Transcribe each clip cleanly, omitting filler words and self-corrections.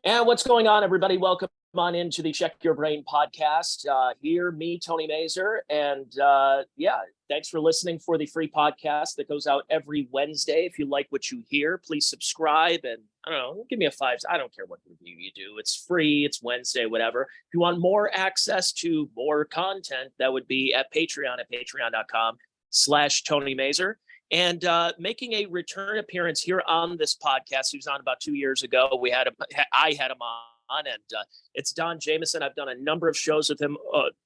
And what's going on, everybody? Welcome on into the Check Your Brain podcast. Here, me, Tony Mazur. And thanks for listening for the free podcast that goes out every Wednesday. If you like what you hear, please subscribe and, I don't know, give me a 5. I don't care what review you do. It's free. It's Wednesday, whatever. If you want more access to more content, that would be at Patreon at patreon.com/Tony Mazur. And making a return appearance here on this podcast. He was on about 2 years ago. I had him on, and it's Don Jamieson. I've done a number of shows with him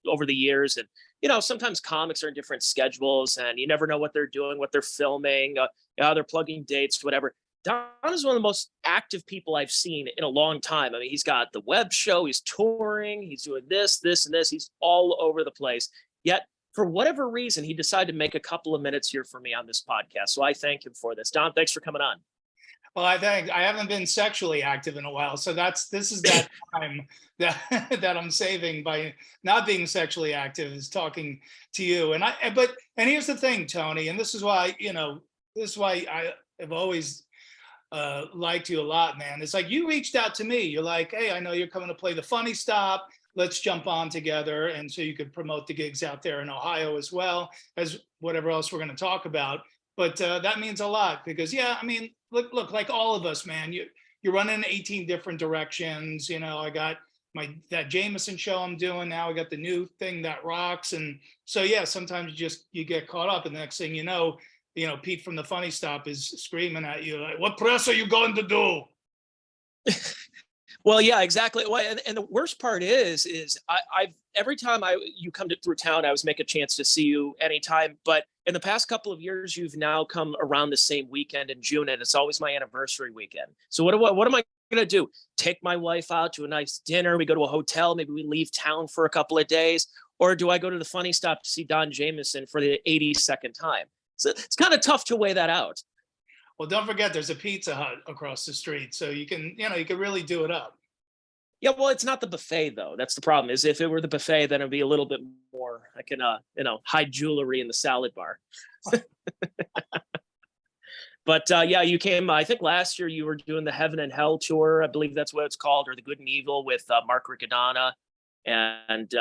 over the years, and sometimes comics are in different schedules, and you never know what they're doing, what they're filming, how they're plugging dates, whatever. Don is one of the most active people I've seen in a long time. I mean, he's got the web show, he's touring, he's doing this, and this. He's all over the place. Yet, for whatever reason, he decided to make a couple of minutes here for me on this podcast. So I thank him for this. Don, thanks for coming on. Well, I haven't been sexually active in a while. So this is that time that I'm saving by not being sexually active, is talking to you. And here's the thing, Tony, and this is why I have always liked you a lot, man. It's like you reached out to me. You're like, hey, I know you're coming to play the Funny Stop. Let's jump on together. And so you could promote the gigs out there in Ohio as well as whatever else we're going to talk about. But that means a lot because, look, like all of us, man, you're running 18 different directions. I got that Jamieson show I'm doing now. I got the new thing that rocks. And so, yeah, sometimes you get caught up. And the next thing you know, Pete from the Funny Stop is screaming at you like, what press are you going to do? Well, yeah, exactly. Well, and the worst part is I've every time you come through town, I always make a chance to see you anytime. But in the past couple of years, you've now come around the same weekend in June, and it's always my anniversary weekend. So what am I going to do? Take my wife out to a nice dinner? We go to a hotel? Maybe we leave town for a couple of days? Or do I go to the Funny Stop to see Don Jamieson for the 82nd time? So it's kind of tough to weigh that out. Well, don't forget, there's a Pizza Hut across the street, so you can really do it up. Yeah, well, it's not the buffet though. That's the problem. Is if it were the buffet, then it'd be a little bit more. I can, hide jewelry in the salad bar. But you came. I think last year you were doing the Heaven and Hell tour. I believe that's what it's called, or the Good and Evil with Mark Riccadonna, and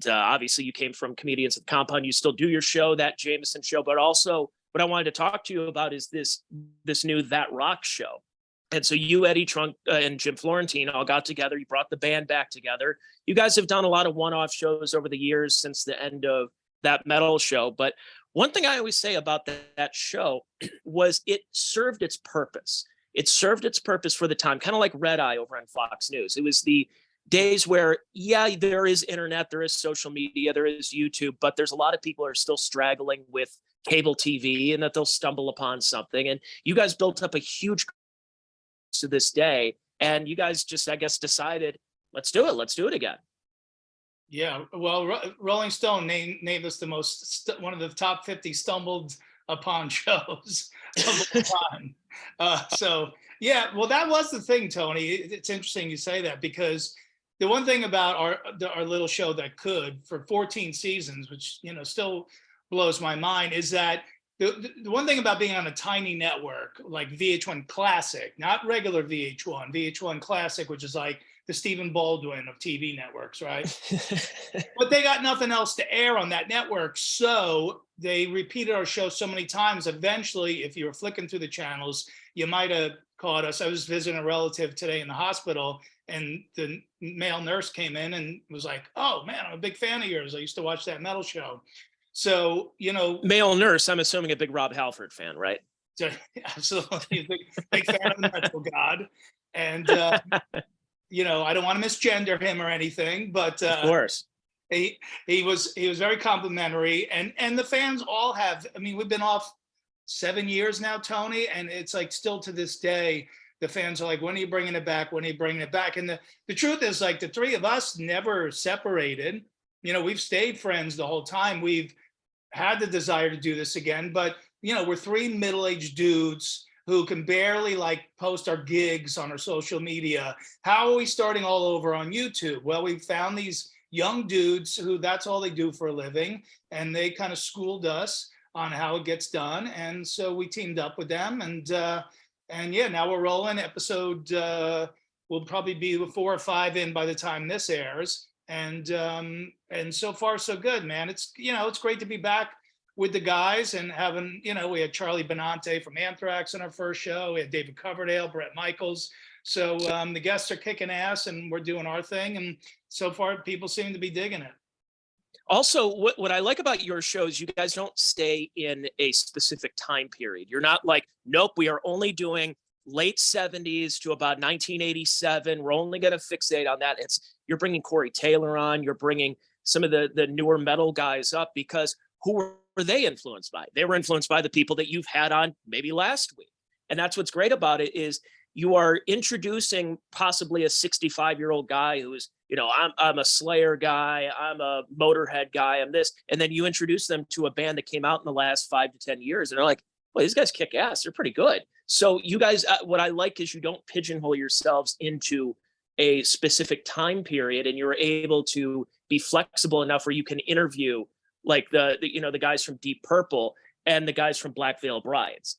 obviously you came from Comedians at the Compound. You still do your show, that Jamieson show, but also what I wanted to talk to you about is this new That Rock show. And so you, Eddie Trunk, and Jim Florentine all got together. You brought the band back together. You guys have done a lot of one-off shows over the years since the end of that metal show. But one thing I always say about that show was it served its purpose. It served its purpose for the time, kind of like Red Eye over on Fox News. It was the days where, there is internet, there is social media, there is YouTube, but there's a lot of people who are still straggling with cable TV and that they'll stumble upon something. And you guys built up a huge to this day, and you guys just, I guess, decided, let's do it again. Yeah, well, Rolling Stone named us one of the top 50 stumbled upon shows of all time. So yeah, well, that was the thing, Tony. It's interesting you say that, because the one thing about our little show that could, for 14 seasons, which still blows my mind, is that the one thing about being on a tiny network like VH1 Classic, not regular VH1 Classic, which is like the Stephen Baldwin of TV networks, right? But they got nothing else to air on that network. So they repeated our show so many times. Eventually, if you were flicking through the channels, you might have caught us. I was visiting a relative today in the hospital, and the male nurse came in and was like, oh man, I'm a big fan of yours. I used to watch that metal show. So, male nurse, I'm assuming a big Rob Halford fan, right? Absolutely. Big fan of the Metal God. And, I don't want to misgender him or anything, but of course, he was very complimentary, and the fans all have. I mean, we've been off 7 years now, Tony, and it's like still to this day, the fans are like, when are you bringing it back? When are you bringing it back? And the truth is, like, the three of us never separated. We've stayed friends the whole time. We've had the desire to do this again, but we're three middle-aged dudes who can barely post our gigs on our social media. How are we starting all over on YouTube? Well, we found these young dudes who that's all they do for a living, and they kind of schooled us on how it gets done. And so we teamed up with them, and yeah, now we're rolling episode we'll probably be 4 or 5 in by the time this airs. And so far so good, man. It's, it's great to be back with the guys and having, we had Charlie Benante from Anthrax in our first show. We had David Coverdale, Bret Michaels. So the guests are kicking ass and we're doing our thing. And so far people seem to be digging it. Also, what I like about your shows, you guys don't stay in a specific time period. You're not like, nope, we are only doing late 70s to about 1987. We're only going to fixate on that. You're bringing Corey Taylor on. You're bringing some of the newer metal guys up, because who were they influenced by? They were influenced by the people that you've had on maybe last week. And that's what's great about it, is you are introducing possibly a 65-year-old guy who's, I'm a Slayer guy, I'm a Motorhead guy, I'm this, and then you introduce them to a band that came out in the last 5 to 10 years, and they're like, well, these guys kick ass, they're pretty good. So you guys, what I like is you don't pigeonhole yourselves into a specific time period, and you're able to be flexible enough where you can interview like the guys from Deep Purple and the guys from Black Veil Brides.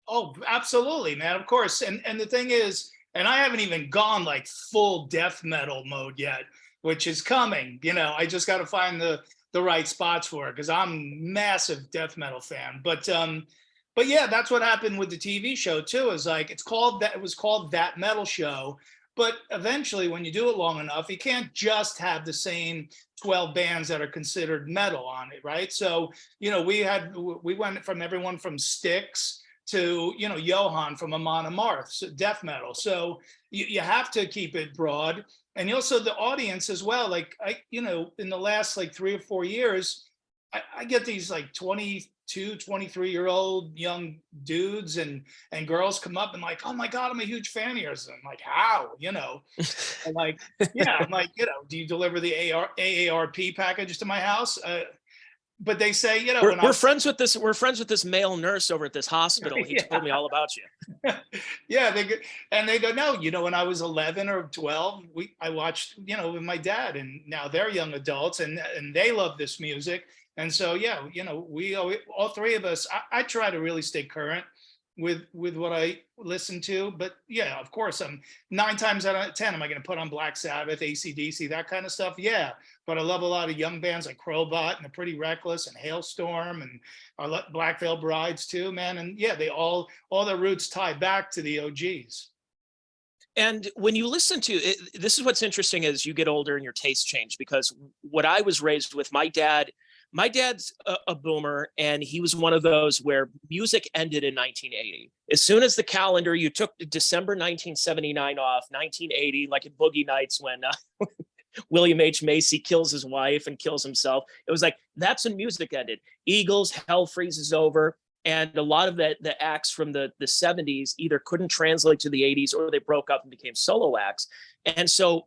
Oh, absolutely, man. Of course. And the thing is, and I haven't even gone like full death metal mode yet, which is coming. I just got to find the right spots for it, because I'm massive death metal fan. But yeah, that's what happened with the TV show too. Is like it was called That Metal Show. But eventually, when you do it long enough, you can't just have the same 12 bands that are considered metal on it, right? So we went from everyone from Styx to Johan from Amon Amarth, so death metal. So you have to keep it broad, and also the audience as well. Like in the last like 3 or 4 years, I get these like 22, 23-year-old young dudes and girls come up and like, oh my God, I'm a huge fan of yours. And I'm like, how? I'm like, yeah, I'm like, do you deliver the AARP package to my house? But they say, we're friends with this. We're friends with this male nurse over at this hospital. He told me all about you. Yeah, they go, no, when I was 11 or 12, I watched, with my dad, and now they're young adults and they love this music. And so, yeah, we all three of us, I try to really stay current with what I listen to. But yeah, of course, I'm 9 times out of 10, am I going to put on Black Sabbath, AC/DC, that kind of stuff? Yeah. But I love a lot of young bands like Crowbot and The Pretty Reckless and Hailstorm, and I Black Veil Brides too, man. And yeah, they all their roots tie back to the OGs. And when you listen to it, this is what's interesting as you get older and your tastes change, because what I was raised with, my dad's a boomer, and he was one of those where music ended in 1980. As soon as the calendar, you took December 1979 off, 1980, like at Boogie Nights when William H. Macy kills his wife and kills himself. It was like, that's when music ended. Eagles, Hell Freezes Over. And a lot of the acts from the 70s either couldn't translate to the 80s, or they broke up and became solo acts. And so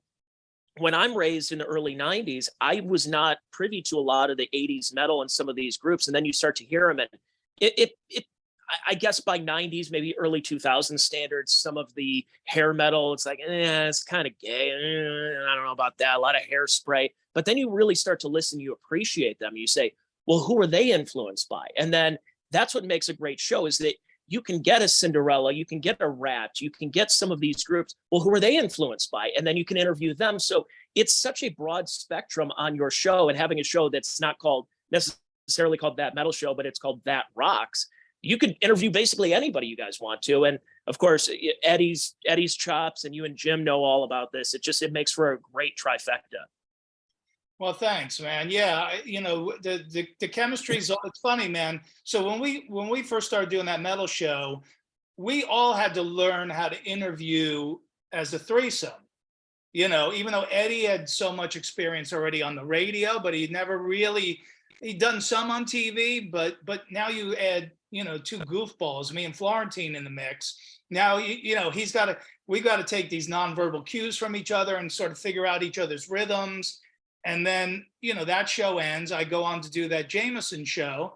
when I'm raised in the early 90s, I was not privy to a lot of the 80s metal and some of these groups. And then you start to hear them, and I guess by 90s, maybe early 2000s standards, some of the hair metal, it's like, it's kind of gay. I don't know about that. A lot of hairspray. But then you really start to listen, you appreciate them. You say, well, who are they influenced by? And then that's what makes a great show, is that you can get a Cinderella, you can get a Rat, you can get some of these groups. Well, who are they influenced by? And then you can interview them. So it's such a broad spectrum on your show, and having a show that's not called necessarily called That Metal Show, but it's called That Rocks. You can interview basically anybody you guys want to. And of course, Eddie's chops, and you and Jim know all about this. It makes for a great trifecta. Well, thanks, man. Yeah, the chemistry is, it's funny, man. So when we first started doing That Metal Show, we all had to learn how to interview as a threesome. Even though Eddie had so much experience already on the radio, but he'd done some on TV, but now you add, 2 goofballs, me and Florentine, in the mix. Now, we've got to take these nonverbal cues from each other and sort of figure out each other's rhythms. And then, that show ends. I go on to do that Jamieson show.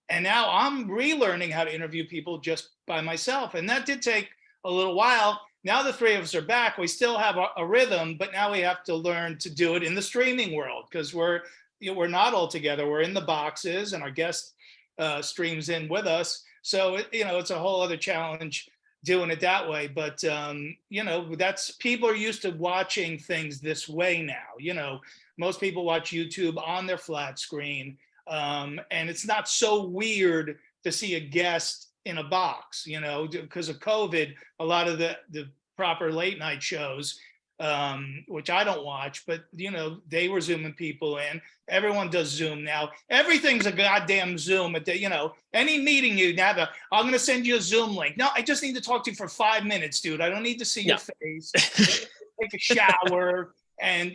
And now I'm relearning how to interview people just by myself. And that did take a little while. Now the three of us are back. We still have a rhythm, but now we have to learn to do it in the streaming world, because we're not all together. We're in the boxes, and our guest streams in with us. So, it's a whole other challenge doing it that way. But that's, people are used to watching things this way now. Most people watch YouTube on their flat screen, and it's not so weird to see a guest in a box, because of COVID. A lot of the proper late night shows, which I don't watch, but they were Zooming people in. Everyone does Zoom now. Everything's a goddamn Zoom. At any meeting you have, I'm going to send you a Zoom link. No, I just need to talk to you for 5 minutes, dude. I don't need to see your face. Take a shower and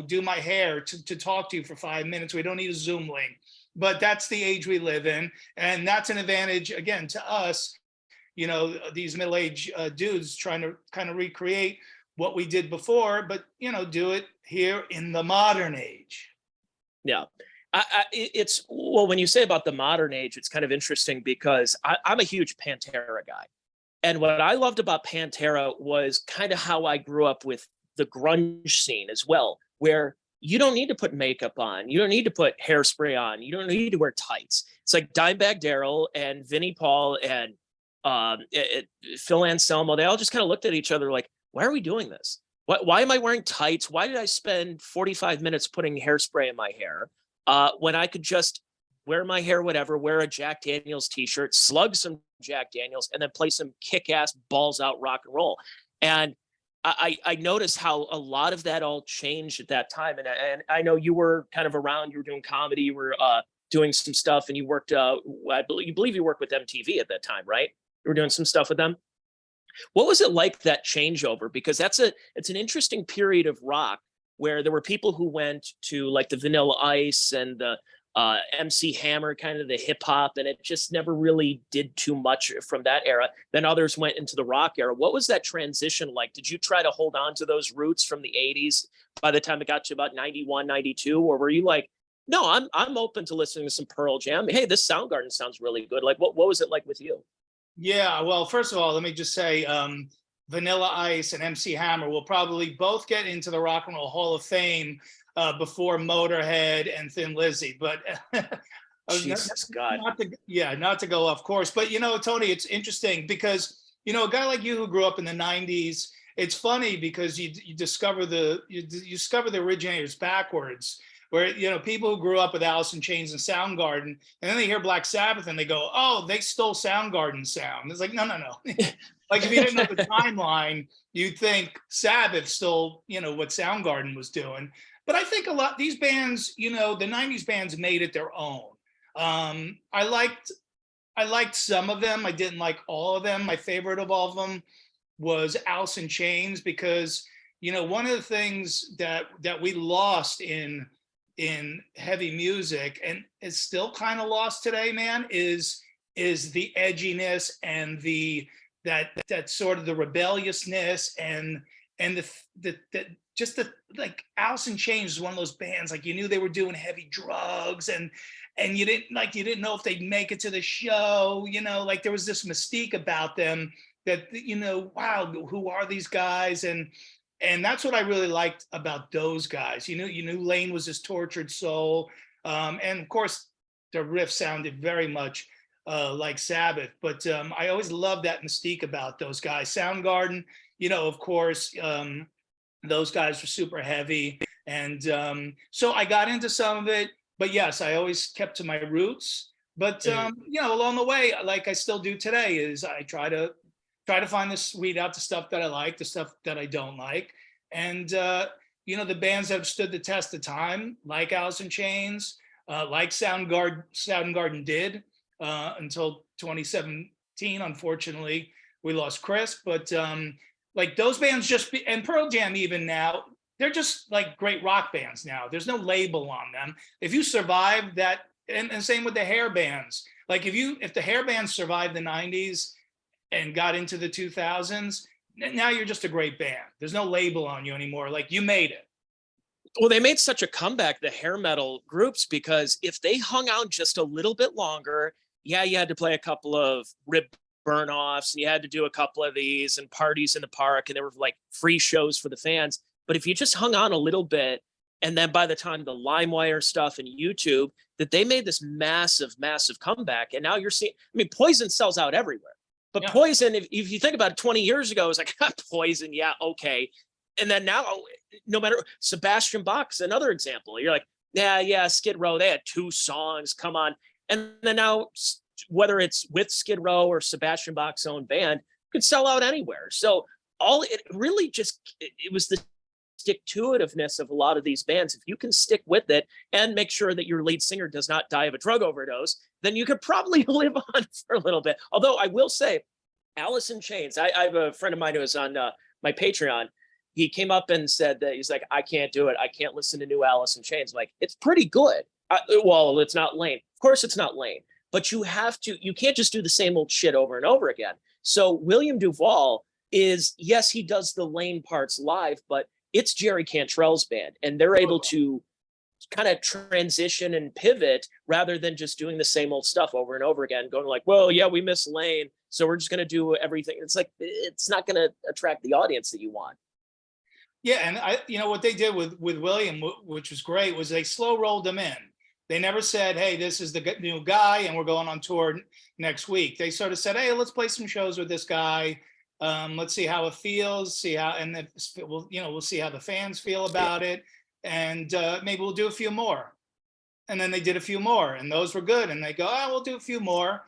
do my hair to talk to you for 5 minutes. We don't need a Zoom link. But that's the age we live in, and that's an advantage again to us. These middle-aged dudes trying to kind of recreate what we did before, but do it here in the modern age. Yeah. It's, well, when you say about the modern age, it's kind of interesting because I'm a huge Pantera guy. And what I loved about Pantera was kind of how I grew up with the grunge scene as well, where you don't need to put makeup on. You don't need to put hairspray on. You don't need to wear tights. It's like Dimebag Darrell and Vinnie Paul and Phil Anselmo. They all just kind of looked at each other like, why are we doing this? Why am I wearing tights? Why did I spend 45 minutes putting hairspray in my hair when I could just wear my hair, whatever, wear a Jack Daniels t-shirt, slug some Jack Daniels, and then play some kick-ass balls out rock and roll. And I noticed how a lot of that all changed at that time. And I know you were kind of around, you were doing comedy, you were doing some stuff, and you worked, I believe you worked with MTV at that time, right? You were doing some stuff with them. What was it like, that changeover? Because it's an interesting period of rock where there were people who went to like the Vanilla Ice and the MC Hammer, kind of the hip hop, and it just never really did too much from that era. Then others went into the rock era. What was that transition like? Did you try to hold on to those roots from the 80s by the time it got to about 91, 92? Or were you like, no, I'm open to listening to some Pearl Jam. Hey, this Soundgarden sounds really good. Like, what was it like with you? Yeah, well, first of all, let me just say, Vanilla Ice and MC Hammer will probably both get into the Rock and Roll Hall of Fame before Motorhead and Thin Lizzy. But Jesus God. Not to go off course. But Tony, it's interesting because a guy like you who grew up in the 90s, it's funny because you discover the originators backwards. Where people who grew up with Alice in Chains and Soundgarden, and then they hear Black Sabbath and they go, "Oh, they stole Soundgarden's sound." It's like, no. Like, if you didn't know the timeline, you'd think Sabbath stole, what Soundgarden was doing. But I think a lot these bands, the '90s bands made it their own. I liked some of them. I didn't like all of them. My favorite of all of them was Alice in Chains because one of the things that we lost in heavy music, and it's still kind of lost today, man, is the edginess and that sort of the rebelliousness and the just the, like, Alice in Chains is one of those bands, like, you knew they were doing heavy drugs and you didn't know if they'd make it to the show, like there was this mystique about them that, wow, who are these guys? And that's what I really liked about those guys. You knew Lane was this tortured soul. And of course, the riff sounded very much like Sabbath. But I always loved that mystique about those guys. Soundgarden, of course, those guys were super heavy. And so I got into some of it. But yes, I always kept to my roots. But, along the way, like I still do today, is I try to find weed out the stuff that I like, the stuff that I don't like. And, the bands that have stood the test of time, like Alice in Chains, like Soundgarden did until 2017. Unfortunately, we lost Chris. But like those bands and Pearl Jam even now, they're just like great rock bands now. There's no label on them. If you survive that, and same with the hair bands. Like if the hair bands survived the 90s, and got into the 2000s, now you're just a great band. There's no label on you anymore. Like, you made it. Well, they made such a comeback, the hair metal groups, because if they hung out just a little bit longer, you had to play a couple of rib burn-offs, and you had to do a couple of these and parties in the park, and there were like free shows for the fans. But if you just hung on a little bit, and then by the time the LimeWire stuff and YouTube, that they made this massive, massive comeback. And now you're seeing, Poison sells out everywhere. But Yeah. Poison, if you think about it, 20 years ago, it was like, Poison, yeah, okay. And then now, no matter, Sebastian Bach's another example. You're like, yeah, Skid Row, they had 2 songs, come on. And then now, whether it's with Skid Row or Sebastian Bach's own band, could sell out anywhere. So it really just, it was the stick-to-itiveness of a lot of these bands. If you can stick with it and make sure that your lead singer does not die of a drug overdose, then you could probably live on for a little bit. Although I will say, Alice in Chains, I have a friend of mine who is on my Patreon. He came up and said that he's like, I can't do it. I can't listen to new Alice in Chains. I'm like, it's pretty good. Well, it's not Lane. Of course it's not Lane, but you can't just do the same old shit over and over again. So William Duvall is, yes, he does the Lane parts live, but it's Jerry Cantrell's band, and they're able to kind of transition and pivot rather than just doing the same old stuff over and over again, going like, well, yeah, we miss Lane, so we're just going to do everything. It's like, it's not going to attract the audience that you want. Yeah, and what they did with William, which was great, was they slow rolled him in. They never said, hey, this is the new guy and we're going on tour next week. They sort of said, hey, let's play some shows with this guy. Let's see how it feels, and then we'll see how the fans feel about it. And maybe we'll do a few more. And then they did a few more and those were good. And they go, oh, we'll do a few more.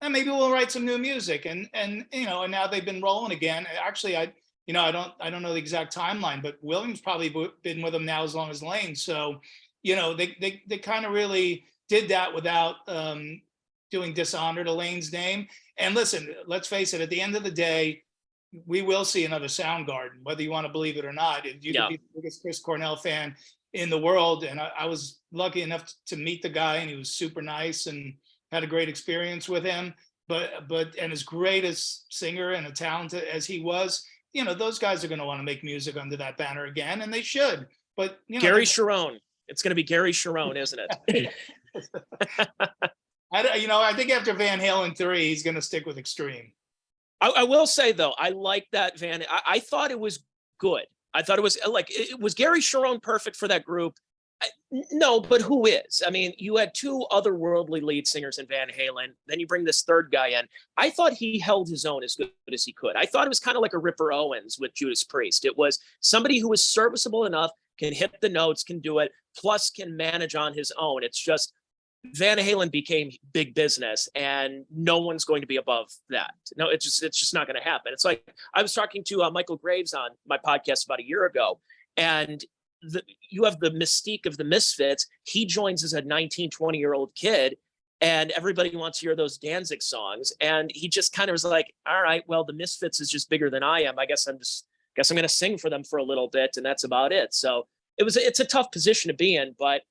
And maybe we'll write some new music. And now they've been rolling again. Actually, I don't know the exact timeline, but William's probably been with them now as long as Lane. So, they kind of really did that without doing dishonor to Lane's name. And listen, let's face it, at the end of the day, we will see another Soundgarden, whether you want to believe it or not. You could be the biggest Chris Cornell fan in the world. And I was lucky enough to meet the guy, and he was super nice and had a great experience with him. But as great as singer and a talented as he was, those guys are going to want to make music under that banner again, and they should. But Gary Sharon, it's going to be Gary Sharon, isn't it? I think after Van Halen 3, he's going to stick with Extreme. I will say though, I like that I thought it was good. I thought it was was Gary Sharon perfect for that group? No, but who is? I mean, you had 2 otherworldly lead singers in Van Halen. Then you bring this third guy in. I thought he held his own as good as he could. I thought it was kind of like a Ripper Owens with Judas Priest. It was somebody who was serviceable enough, can hit the notes, can do it, plus can manage on his own. It's just Van Halen became big business, and no one's going to be above that. No, it's just not going to happen. It's like I was talking to Michael Graves on my podcast about a year ago, and you have the mystique of the Misfits. He joins as a 19, 20-year-old kid, and everybody wants to hear those Danzig songs. And he just kind of was like, all right, well, the Misfits is just bigger than I am. I guess I'm going to sing for them for a little bit, and that's about it. So it's a tough position to be in, but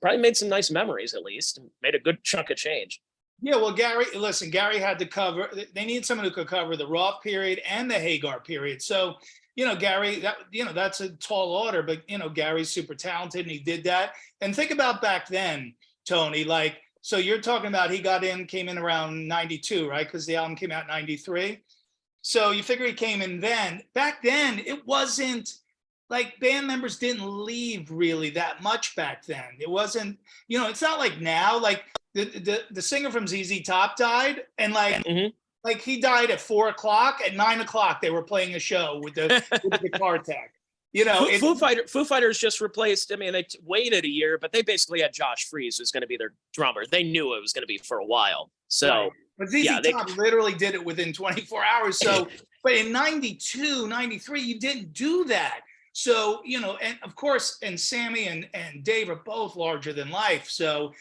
probably made some nice memories, at least, and made a good chunk of change. Yeah, well, Gary had to cover, they need someone who could cover the Roth period and the Hagar period. So, Gary, that's a tall order, but, Gary's super talented and he did that. And think about back then, Tony, so you're talking about he came in around 92, right? Because the album came out in 93. So you figure he came in then. Back then, it wasn't, band members didn't leave really that much back then. It wasn't, it's not like now, the singer from ZZ Top died, and he died at 4:00. At 9:00, they were playing a show with the guitar tech. Foo Fighters just replaced. I mean, they waited a year, but they basically had Josh Freese, who's going to be their drummer. They knew it was going to be for a while. So, right. But ZZ Top literally did it within 24 hours. So, but in 92, 93, you didn't do that. So, and of course, and Sammy and Dave are both larger than life. So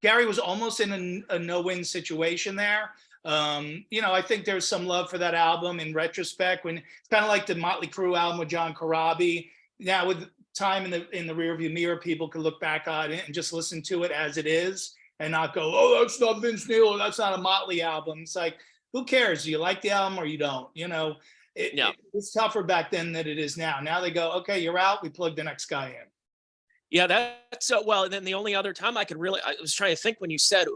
Gary was almost in a no-win situation there. I think there's some love for that album in retrospect, when it's kind of like the Motley Crue album with John Corabi. Now with time in the rearview mirror, people can look back on it and just listen to it as it is and not go, oh, that's not Vince Neil, or that's not a Motley album. It's like, who cares? Do you like the album or you don't? It's tougher back then than it is now. Now they go, okay, you're out. We plug the next guy in. Yeah, that's well. And then the only other time I was trying to think when you said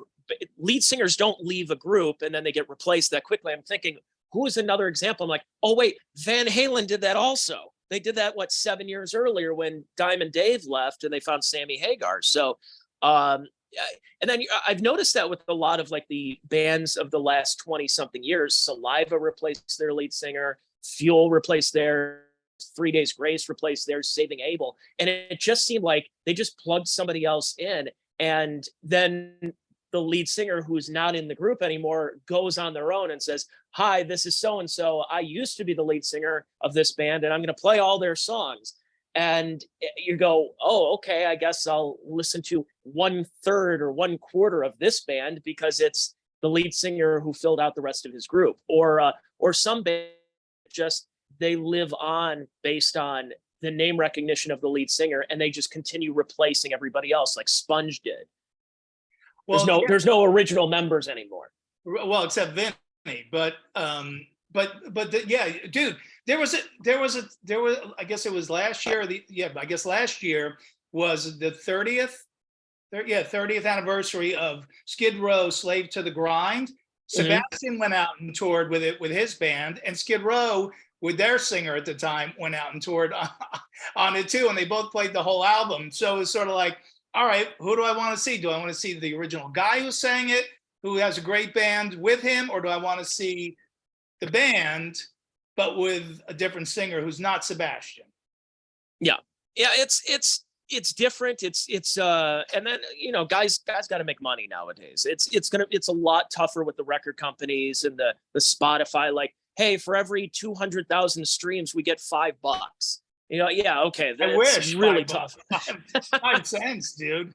lead singers don't leave a group and then they get replaced that quickly. I'm thinking, who is another example? I'm like, oh wait, Van Halen did that also. They did that 7 years earlier when Diamond Dave left and they found Sammy Hagar. So, And then I've noticed that with a lot of like the bands of the last 20 something years. Saliva replaced their lead singer, Fuel replaced their 3 Days Grace, replaced their Saving Abel. And it just seemed like they just plugged somebody else in. And then the lead singer, who's not in the group anymore, goes on their own and says, "Hi, this is so and so. I used to be the lead singer of this band, and I'm going to play all their songs." And you go, "Oh, okay, I guess I'll listen to 1/3 or 1/4 of this band because it's the lead singer who filled out the rest of his group." Or some band just, they live on based on the name recognition of the lead singer, and they just continue replacing everybody else, like Sponge did. Well, There's no original members anymore. well, except Vinny, yeah, dude, there was, I guess it was last year. I guess last year was the 30th anniversary of Skid Row, Slave to the Grind. Sebastian went out and toured with it with his band, and Skid Row, with their singer at the time, went out and toured on it too, and they both played the whole album. So it's sort of like, all right, who do I want to see? Do I want to see the original guy who sang it, who has a great band with him, or do I want to see the band but with a different singer who's not Sebastian? Yeah, it's different. And then guys got to make money nowadays. It's a lot tougher with the record companies and the Spotify. Like, hey, for every 200,000 streams, we get $5. Yeah, okay, I wish. Really tough. 5 cents, dude.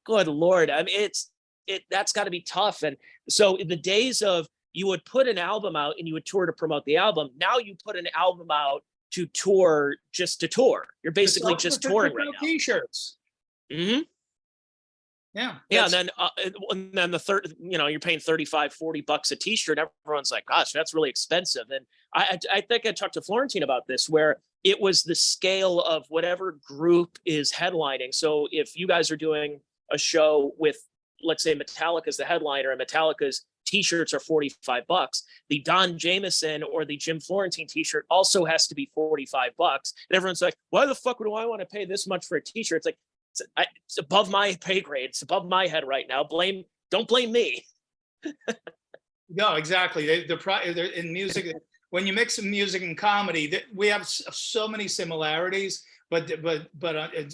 Good Lord. I mean, that's got to be tough. And so in the days of, you would put an album out and you would tour to promote the album. Now you put an album out to tour, just to tour. You're basically just touring right now. T-shirts. Mm-hmm. Yeah. Yeah. And then the third, you're paying $35-$40 a t-shirt. Everyone's like, gosh, that's really expensive. And I think I talked to Florentine about this, where it was the scale of whatever group is headlining. So if you guys are doing a show with, let's say, Metallica's the headliner, and Metallica's t-shirts are $45, the Don Jamieson or the Jim Florentine t-shirt also has to be $45. And everyone's like, why the fuck do I want to pay this much for a t-shirt? It's like, it's above my pay grade. It's above my head right now. Don't blame me. No, exactly. In music, when you mix music and comedy, we have so many similarities. But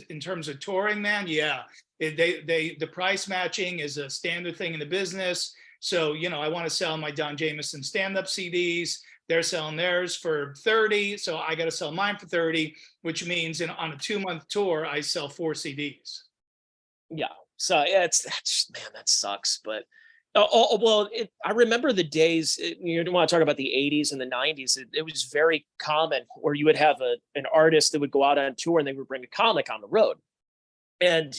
in terms of touring, man, yeah, the price matching is a standard thing in the business. So I want to sell my Don Jamieson stand-up CDs. They're selling theirs for $30, so I got to sell mine for $30, which means on a 2-month tour, I sell 4 CDs. Yeah. So yeah, that sucks. But I remember the days. You want to talk about the '80s and the '90s? It was very common where you would have an artist that would go out on tour and they would bring a comic on the road. And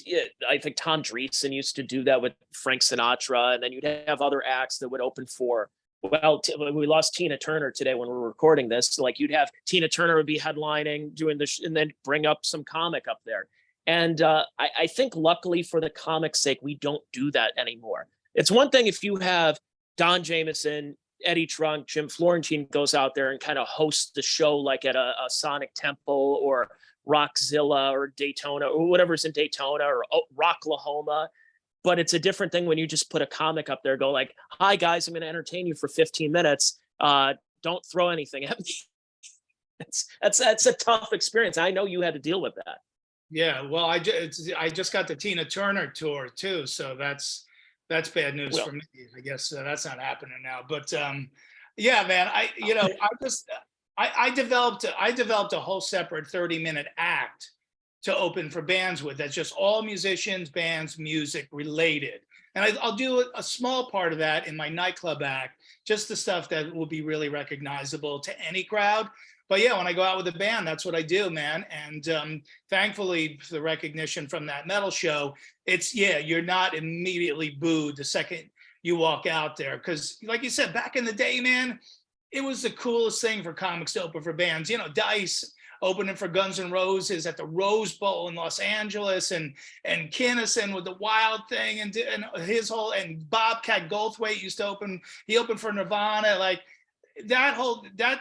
I think Tom Dreesen used to do that with Frank Sinatra, and then you'd have other acts that would open for. Well, we lost Tina Turner today when we were recording this. So like, you'd have Tina Turner would be headlining, doing this, and then bring up some comic up there. And I think luckily for the comic's sake, we don't do that anymore. It's one thing if you have Don Jamieson, Eddie Trunk, Jim Florentine goes out there and kind of hosts the show like at a Sonic Temple or Rockzilla or Daytona or whatever's in Daytona or Rocklahoma. But it's a different thing when you just put a comic up there, go like, hi guys, I'm going to entertain you for 15 minutes. Don't throw anything at me. That's a tough experience. I know you had to deal with that. Yeah. Well, I just got the Tina Turner tour too. So that's bad news for me. I guess that's not happening now, but yeah, man, I developed a whole separate 30-minute act to open for bands with. That's just all musicians, bands, music related. And I'll do a small part of that in my nightclub act, just the stuff that will be really recognizable to any crowd. But yeah, when I go out with a band, that's what I do, man. And thankfully, for the recognition from that metal show, you're not immediately booed the second you walk out there. Because like you said, back in the day, man, it was the coolest thing for comics to open for bands. Dice opening for Guns N' Roses at the Rose Bowl in Los Angeles, and Kinnison with the Wild Thing, and his whole, and Bobcat Goldthwait used to open. He opened for Nirvana. Like that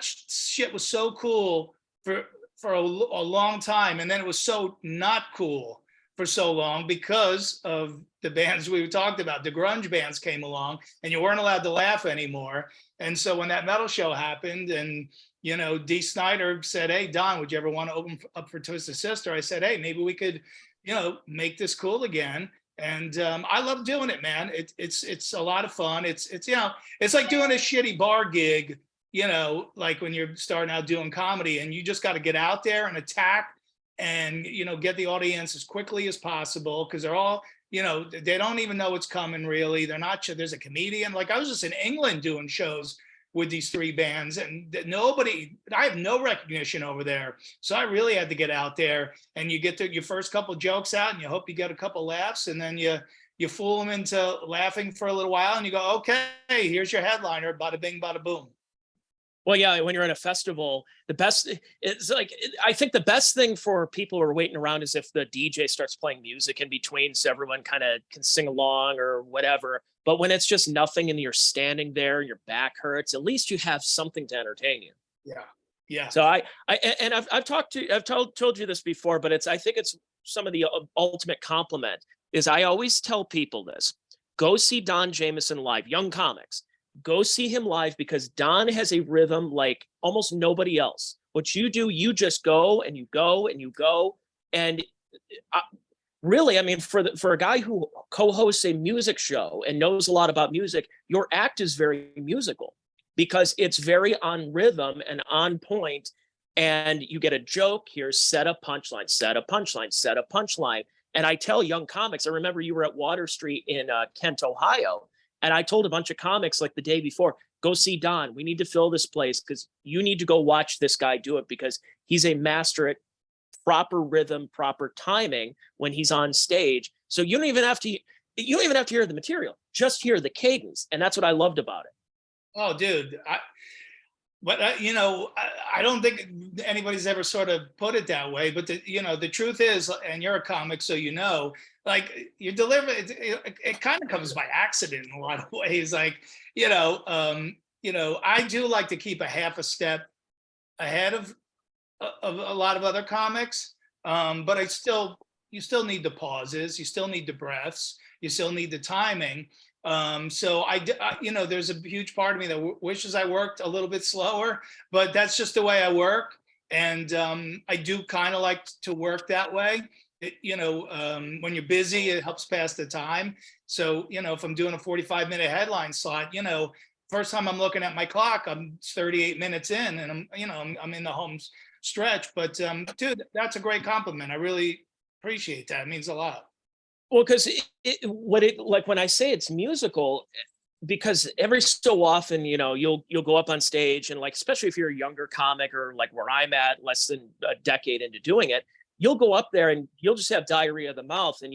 shit was so cool for a long time, and then it was so not cool for so long because of the bands we talked about. The grunge bands came along and you weren't allowed to laugh anymore. And so when that metal show happened and, you know, Dee Snider said, hey, Don, would you ever want to open up for Twisted Sister? I said, hey, maybe we could, you know, make this cool again. And I love doing it, man. It's a lot of fun. It's you know, it's like doing a shitty bar gig, you know, like when you're starting out doing comedy and you just got to get out there and attack and, you know, get the audience as quickly as possible because they're all, you know, they don't even know what's coming really. They're not sure there's a comedian. Like I was just in England doing shows with these three bands and nobody, I have no recognition over there. So I really had to get out there and you get your first couple jokes out and you hope you get a couple laughs and then you fool them into laughing for a little while and you go, okay, here's your headliner, bada bing, bada boom. Well, yeah, when you're in a festival, the best, it's like, I think the best thing for people who are waiting around is if the DJ starts playing music in between so everyone kind of can sing along or whatever. But when it's just nothing and you're standing there, your back hurts, at least you have something to entertain you. Yeah. Yeah. So I've told you this before, but I think it's some of the ultimate compliment is I always tell people this, go see Don Jamieson live, young comics. Go see him live because Don has a rhythm like almost nobody else. What you do, you just go and you go and you go. And really, I mean, for a guy who co-hosts a music show and knows a lot about music, your act is very musical because it's very on rhythm and on point. And you get a joke, here's set a punchline, set a punchline, set a punchline. And I tell young comics, I remember you were at Water Street in Kent, Ohio. And I told a bunch of comics like the day before, go see Don. We need to fill this place because you need to go watch this guy do it because he's a master at proper rhythm, proper timing when he's on stage. So you don't even have to hear the material, just hear the cadence. And that's what I loved about it. Oh, dude. You know, I don't think anybody's ever sort of put it that way. But the truth is, and you're a comic, so you know, like you deliver it kind of comes by accident in a lot of ways. Like, I do like to keep a half a step ahead of a lot of other comics. But you still need the pauses, you still need the breaths, you still need the timing. So there's a huge part of me that wishes I worked a little bit slower, but that's just the way I work. And I do kind of like to work that way. When you're busy, it helps pass the time. So, if I'm doing a 45-minute headline slot, first time I'm looking at my clock, I'm 38 minutes in and I'm in the home stretch. But dude, that's a great compliment. I really appreciate that. It means a lot. Well, because like when I say it's musical, because every so often, you'll go up on stage and like, especially if you're a younger comic or like where I'm at, less than a decade into doing it, you'll go up there and you'll just have diarrhea of the mouth and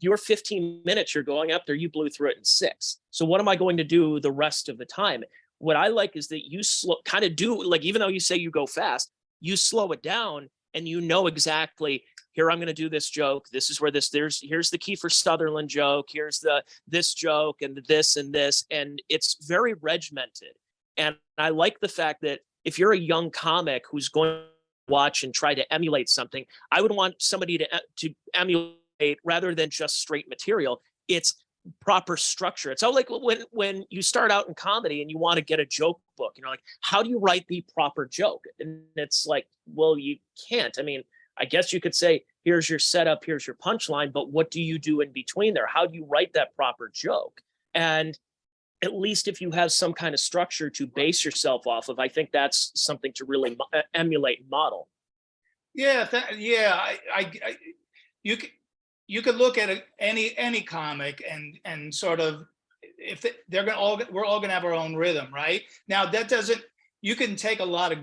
your 15 minutes you're going up there, you blew through it in 6. So what am I going to do the rest of the time? What I like is that you kind of do, like, even though you say you go fast, you slow it down and exactly, here I'm going to do this joke. This is where here's the Kiefer Sutherland joke. Here's this joke and this, and it's very regimented. And I like the fact that if you're a young comic who's going to watch and try to emulate something, I would want somebody to emulate rather than just straight material. It's proper structure. It's all like when you start out in comedy and you want to get a joke book, like, how do you write the proper joke? And it's like, well, you can't. I mean, I guess you could say, here's your setup, here's your punchline, but what do you do in between there? How do you write that proper joke? And at least if you have some kind of structure to base yourself off of, I think that's something to really emulate and model. Yeah, you could look at any comic and sort of, if we're all gonna have our own rhythm, right? Now that doesn't, you can take a lot of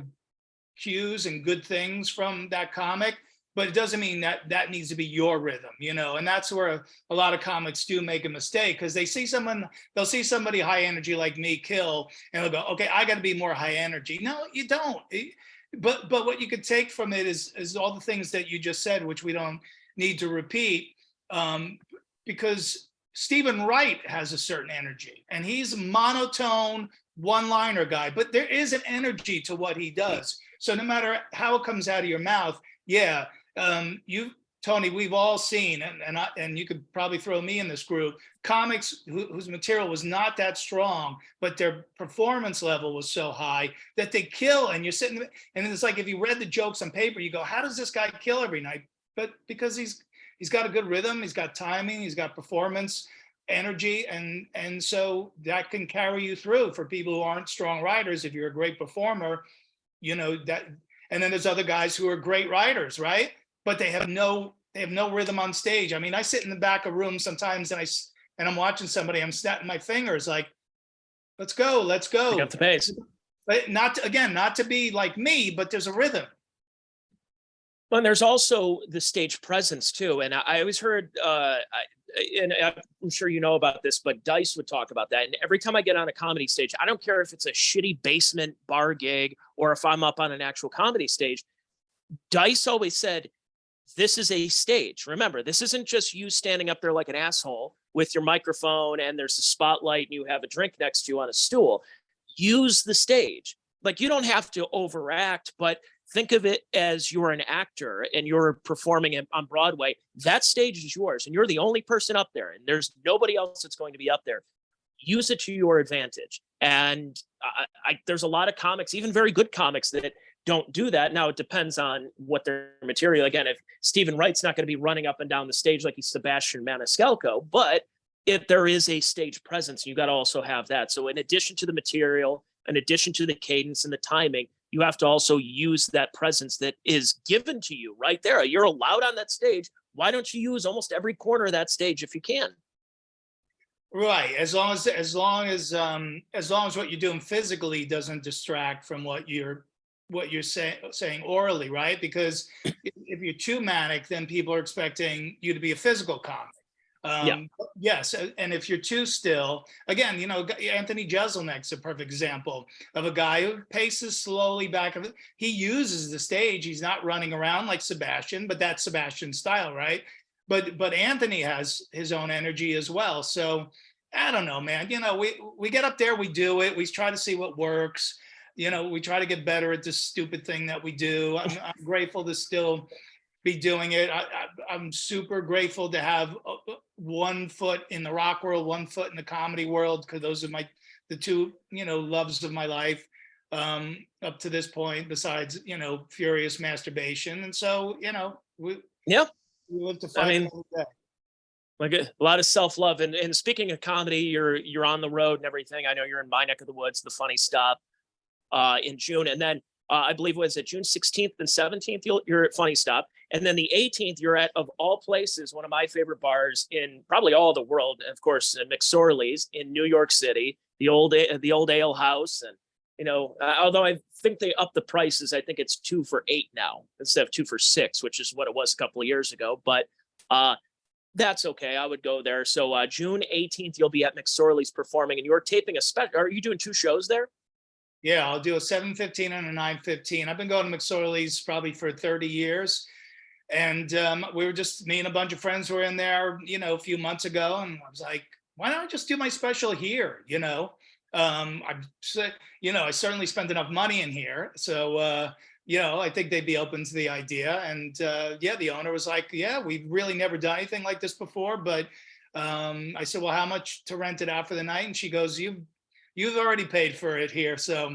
cues and good things from that comic, but it doesn't mean that needs to be your rhythm, and that's where a lot of comics do make a mistake, because they'll see somebody high energy like me kill, and they'll go, okay, I got to be more high energy. No, you don't. But what you could take from it is all the things that you just said, which we don't need to repeat, because Stephen Wright has a certain energy, and he's a monotone one-liner guy, but there is an energy to what he does. So no matter how it comes out of your mouth, Tony, we've all seen, and you could probably throw me in this group, comics whose material was not that strong, but their performance level was so high that they kill. And you're sitting, and it's like if you read the jokes on paper, you go, how does this guy kill every night? But because he's got a good rhythm, he's got timing, he's got performance, energy, and so that can carry you through for people who aren't strong writers. If you're a great performer, you know that. And then there's other guys who are great writers, right? But they have no rhythm on stage. I mean, I sit in the back of rooms sometimes and I'm watching somebody, I'm snapping my fingers like, let's go. Pick up the pace. But not to be like me, but there's a rhythm. Well, and there's also the stage presence too. And I always heard, and I'm sure you know about this, but Dice would talk about that. And every time I get on a comedy stage, I don't care if it's a shitty basement bar gig or if I'm up on an actual comedy stage, Dice always said, this is a stage. Remember, this isn't just you standing up there like an asshole with your microphone and there's a spotlight and you have a drink next to you on a stool. Use the stage. Like, you don't have to overact, but think of it as you're an actor and you're performing on Broadway. That stage is yours and you're the only person up there and there's nobody else that's going to be up there. Use it to your advantage. And there's a lot of comics, even very good comics, that don't do that. Now, it depends on what their material. Again, if Stephen Wright's not going to be running up and down the stage like he's Sebastian Maniscalco, but if there is a stage presence, you got to also have that. So in addition to the material, in addition to the cadence and the timing, you have to also use that presence that is given to you right there. You're allowed on that stage. Why don't you use almost every corner of that stage if you can? Right. As long as what you're doing physically doesn't distract from what you're saying orally, right? Because if you're too manic, then people are expecting you to be a physical comic. Yes, and if you're too still, again, you know, Anthony Jeselnik's a perfect example of a guy who paces slowly back. He uses the stage. He's not running around like Sebastian, but that's Sebastian's style, right? But Anthony has his own energy as well. So I don't know, man. You know, we get up there, we do it, we try to see what works. You know, we try to get better at this stupid thing that we do. I'm grateful to still be doing it. I'm super grateful to have one foot in the rock world, one foot in the comedy world, because those are the two, you know, loves of my life up to this point, besides, you know, furious masturbation. And so, you know, we live to fight another day. Like a lot of self-love. And speaking of comedy, you're on the road and everything. I know you're in my neck of the woods, the Funny Stop, in June. And then I believe was it June 16th and 17th, you're at Funny Stop. And then the 18th, you're at, of all places, one of my favorite bars in probably all the world, of course, McSorley's in New York City, the old ale house. And, you know, although I think they upped the prices, I think it's 2 for $8 now instead of 2 for $6, which is what it was a couple of years ago. But that's okay. I would go there. So June 18th, you'll be at McSorley's performing, and you're taping a special. Are you doing 2 shows there? Yeah, I'll do a 7:15 and a 9:15. I've been going to McSorley's probably for 30 years. And we were just, me and a bunch of friends were in there, you know, a few months ago. And I was like, why don't I just do my special here? You know, I certainly spent enough money in here. So, you know, I think they'd be open to the idea. And the owner was like, yeah, we've really never done anything like this before. But I said, well, how much to rent it out for the night? And she goes, you've already paid for it here. So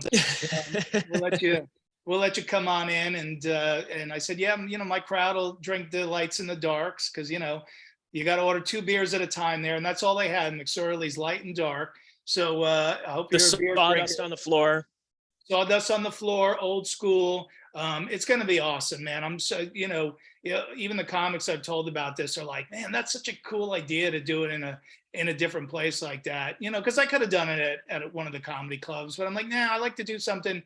we'll let you come on in. And I said, yeah, you know, my crowd will drink the lights and the darks, because, you know, you got to order 2 beers at a time there. And that's all they had, McSorley's light and dark. So I hope you're a beer sawdust on the floor. Sawdust on the floor, old school. It's going to be awesome, man. I'm so, you know, even the comics I've told about this are like, man, that's such a cool idea to do it in a different place like that. You know, because I could have done it at one of the comedy clubs, but I'm like, nah, I like to do something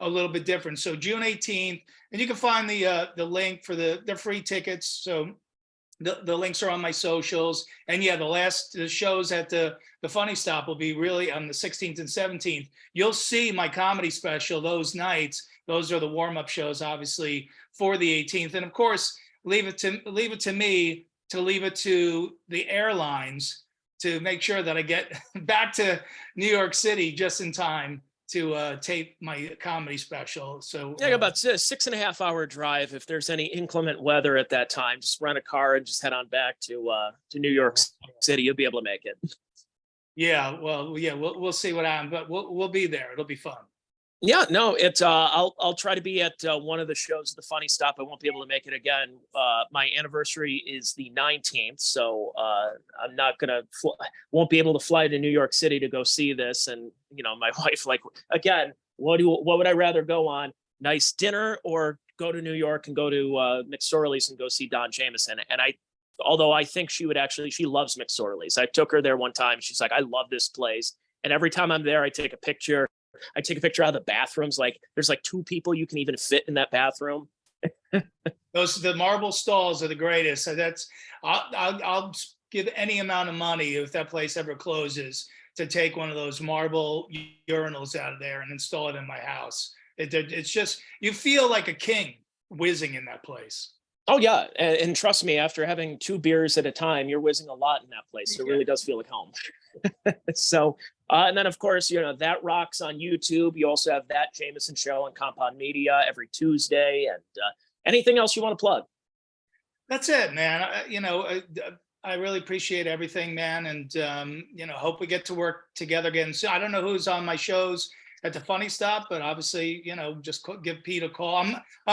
a little bit different. So June 18th, and you can find the link for the free tickets. So the links are on my socials. And yeah, the shows at the Funny Stop will be really on the 16th and 17th. You'll see my comedy special those nights. Those are the warm-up shows, obviously, for the 18th. And of course, leave it to me to leave it to the airlines to make sure that I get back to New York City just in time to tape my comedy special. So Yeah, about 6.5 hour drive. If there's any inclement weather at that time, just rent a car and just head on back to New York City. You'll be able to make it. yeah, well, yeah, we'll see what happens, but we'll be there. It'll be fun. Yeah, no, it's I'll try to be at one of the shows, the Funny Stop. I won't be able to make it again. My anniversary is the 19th, so I'm not gonna won't be able to fly to New York City to go see this. And my wife, like, again, what would I rather go on? Nice dinner or go to New York and go to McSorley's and go see Don Jamieson? And although I think she loves McSorley's. I took her there one time. She's like, I love this place. And every time I'm there, I take a picture. I take a picture out of the bathrooms. Like, there's like 2 people you can even fit in that bathroom. The marble stalls are the greatest. So I'll give any amount of money if that place ever closes to take one of those marble urinals out of there and install it in my house. It's just, you feel like a king whizzing in that place. Oh yeah, and trust me, after having 2 beers at a time, you're whizzing a lot in that place. It really does feel like home. So, and then of course, That Rocks on YouTube. You also have That Jamieson Show on Compound Media every Tuesday. And anything else you want to plug? That's it, man. I really appreciate everything, man. And, hope we get to work together again soon. I don't know who's on my shows at the Funny Stop, but obviously, just give Pete a call.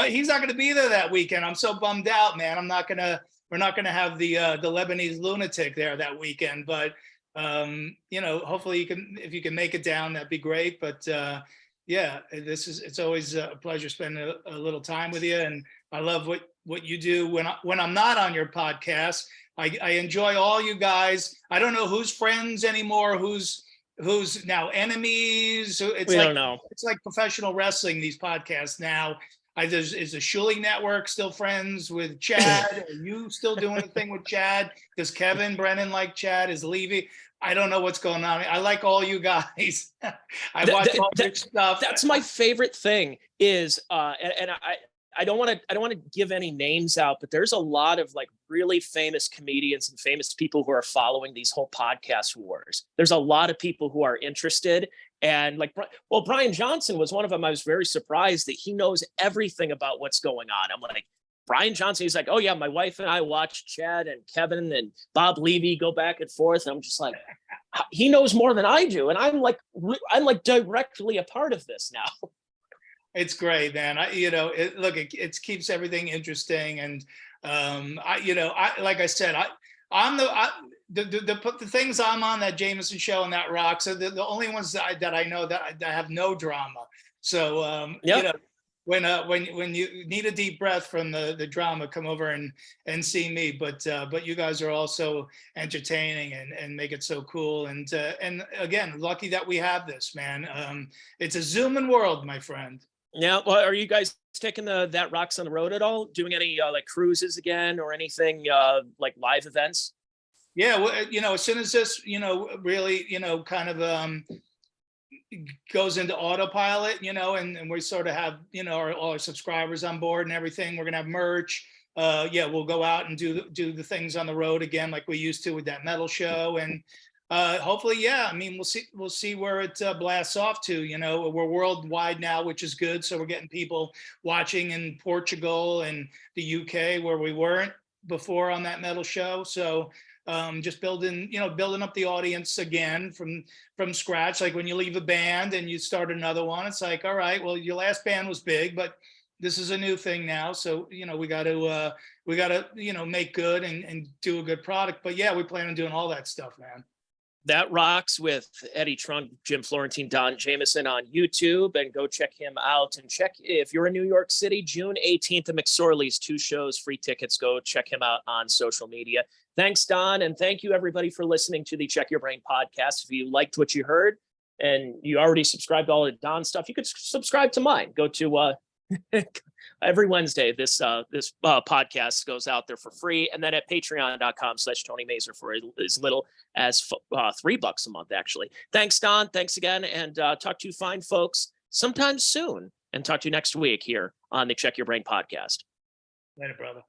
He's not going to be there that weekend. I'm so bummed out, man. We're not going to have the Lebanese lunatic there that weekend, but hopefully if you can make it down, that'd be great. But yeah, it's always a pleasure spending a little time with you. And I love what you do when I'm not on your podcast. I enjoy all you guys. I don't know who's friends anymore, who's now enemies. We don't know. It's like professional wrestling, these podcasts now. Is the Shuley Network still friends with Chad? Are you still doing a thing with Chad? Does Kevin Brennan like Chad? Is Levy? I don't know what's going on. I like all you guys. I watch all your stuff. That's my favorite thing is, and I don't want to give any names out, but there's a lot of like really famous comedians and famous people who are following these whole podcast wars. There's a lot of people who are interested. And Brian Johnson was one of them. I was very surprised that he knows everything about what's going on. I'm like, Brian Johnson, he's like, oh yeah, my wife and I watched Chad and Kevin and Bob Levy go back and forth. And I'm just like, he knows more than I do. And I'm like directly a part of this now. It's great, man. It keeps everything interesting. And like I said, I'm the things I'm on that Jamieson Show and That Rocks are the only ones that I know that have no drama. So when you need a deep breath from the drama, come over and see me. But you guys are also entertaining and make it so cool. And again, lucky that we have this, man. It's a zooming world, my friend. Yeah. Well, are you guys taking That Rocks on the road at all? Doing any like cruises again or anything like live events? Yeah. Well, as soon as this, really, kind of goes into autopilot, and we sort of have, all our subscribers on board and everything. We're gonna have merch. We'll go out and do the things on the road again like we used to with that metal show. And hopefully, we'll see where it blasts off to. We're worldwide now, which is good. So we're getting people watching in Portugal and the UK where we weren't before on that metal show. So just building up the audience again from scratch. Like when you leave a band and you start another one, it's like, all right, well, your last band was big, but this is a new thing now. So, we got to make good and do a good product. But yeah, we plan on doing all that stuff, man. That Rocks with Eddie Trunk, Jim Florentine, Don Jamieson on YouTube, and go check him out. And check if you're in New York City, June 18th at McSorley's, 2 shows, free tickets. Go check him out on social media. Thanks, Don. And thank you, everybody, for listening to the Check Your Brain podcast. If you liked what you heard and you already subscribed to all the Don stuff, you could subscribe to mine. Go to every Wednesday, this podcast goes out there for free. And then at patreon.com/Tony Mazur for as little as $3 a month, actually. Thanks, Don. Thanks again. And talk to you fine folks sometime soon. And talk to you next week here on the Check Your Brain podcast. Later, brother.